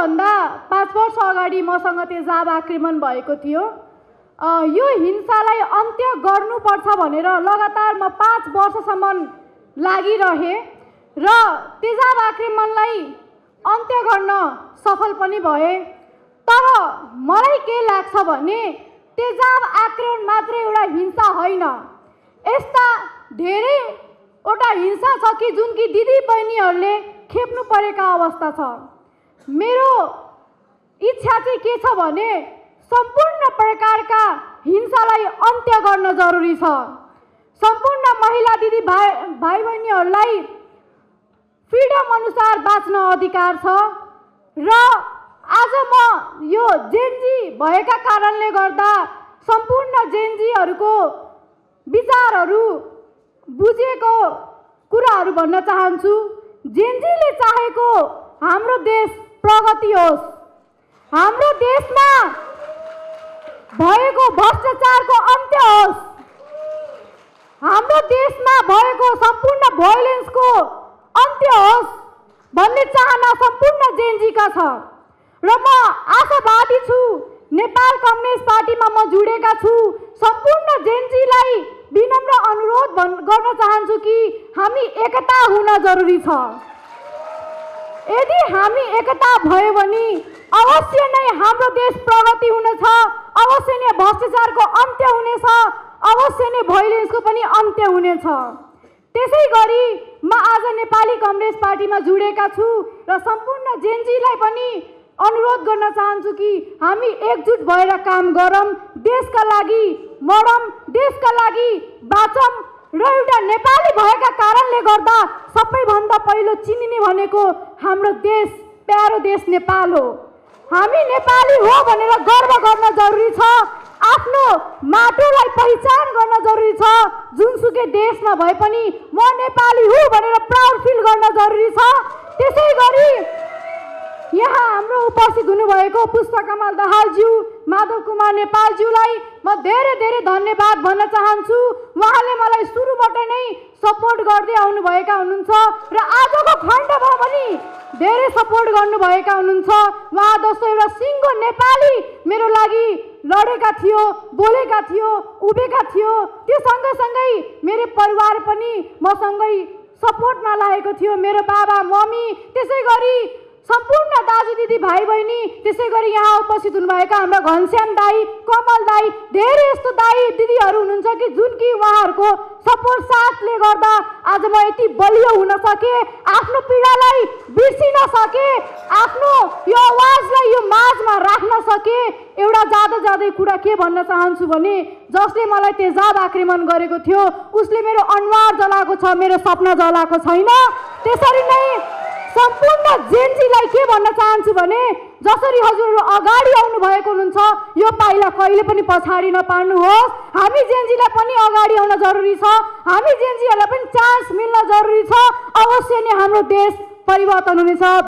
भन्दा 5 वर्ष अगाडि मसँग तेजाब आक्रमण भएको थियो। यो हिंसालाई अन्त्य गर्नुपर्छ भनेर लगातार म 5 वर्षसम्म लागिरहे र तेजाब आक्रमणलाई अन्त्य गर्न सफल पनि भए। तर मलाई के लाग्छ भने तेजाब आक्रमण मात्र एउटा हिंसा होइन, यस्ता धेरैवटा हिंसा छ कि जुन कि दिदी बहिनीहरूले खेप्नु परेका अवस्था छ। मेरो इच्छा चाहिँ के छ भने सम्पूर्ण प्रकारका हिंसालाई अन्त्य गर्न जरुरी छ। सम्पूर्ण महिला दिदी भाइ बहिनीहरूलाई फ्रिडम अनुसार बाँच्न अधिकार छ र आज म यो जेनजी भएका कारणले गर्दा सम्पूर्ण जेनजीहरूको विचारहरू बुझेको कुराहरू भन्न चाहन्छु। जेनजीले चाहेको हाम्रो देश प्रगति होस्, हाम्रो देशमा भएको भ्रष्टाचारको अन्त्य होस्, हाम्रो देशमा भएको सम्पूर्ण भोयलेन्सको अन्त्य होस् भन्ने चाहना सम्पूर्ण जेनजीका छ र म आशावादी छु। नेपाल कम्युनिस्ट पार्टीमा म जुडेका छु। सम्पूर्ण जेनजीलाई विनम्र अनुरोध गर्न चाहन्छु कि हामी एकता हुन जरुरी छ। यदि हामी एकता भयो भने अवश्य नै हाम्रो देश प्रगति हुनेछ, अवश्य नै भ्रष्टाचारको अन्त्य हुनेछ, अवश्य नै भोयलेन्सको पनि अन्त्य हुनेछ। त्यसैगरी म आज नेपाली कम्युनिस्ट पार्टीमा जुडेका छु र सम्पूर्ण जेनजीलाई पनि अनुरोध गर्न चाहन्छु कि हामी एकजुट भएर काम गरौँ, देशका लागि मरौँ, देशका लागि बाँचौँ र एउटा नेपाली भएका कारणले गर्दा सबैभन्दा पहिलो चिनिने भनेको हाम्रो देश, प्यारो देश नेपाल हो। हामी नेपाली हो भनेर गर्व गर्न जरुरी छ। आफ्नो माटोलाई पहिचान गर्न जरुरी छ। जुनसुकै देशमा भए पनि म नेपाली हुँ भनेर प्राउड फिल गर्न जरुरी छ। त्यसैगरी यहाँ हाम्रो उपस्थित हुनुभएको पुष्पकमल दाहालज्यू, माधव कुमार नेपालज्यूलाई म धेरै धेरै धन्यवाद भन्न चाहन्छु। उहाँले मलाई सुरुबाट नै सपोर्ट गर्दै आउनुभएका हुनुहुन्छ र आजको खण्डमा पनि धेरै सपोर्ट गर्नुभएका हुनुहुन्छ। उहाँ जस्तो एउटा सिङ्गो नेपाली मेरो लागि लडेका थियो, बोलेका थियो, उभिएका थियो। त्यो सँगसँगै मेरो परिवार पनि मसँगै सपोर्टमा लागेको थियो, मेरो बाबा मम्मी, त्यसैगरी सम्पूर्ण दाजु दिदी भाइ बहिनी, त्यसैगरी यहाँ उपस्थित हुनुभएका हाम्रा घनश्याम दाई, कमल दाई, धेरै यस्तो दाई दिदीहरू हुनुहुन्छ कि जुन कि उहाँहरूको सपोर्ट साथले गर्दा आज म यति बलियो हुन सके, आफ्नो पीडालाई बिर्सिन सके, आफ्नो यो आवाजलाई यो माझमा राख्न सके। एउटा जाँदै कुरा के भन्न चाहन्छु भने जसले मलाई तेजाब आक्रमण गरेको थियो उसले मेरो अनुहार जलाएको छ, मेरो सपना जलाएको छैन। त्यसरी नै सम्पूर्ण जेनजीलाई के भन्न चाहन्छु भने जसरी हजुरहरू अगाडि आउनु भएको हुनुहुन्छ यो पाइला कहिले पनि पछाडि नपार्नुहोस्। हामी जेनजीलाई पनि अगाडि आउन जरुरी छ, हामी जेनजीहरूलाई पनि चान्स मिल्न जरुरी छ। अवश्य नै हाम्रो देश परिवर्तन हुनेछ।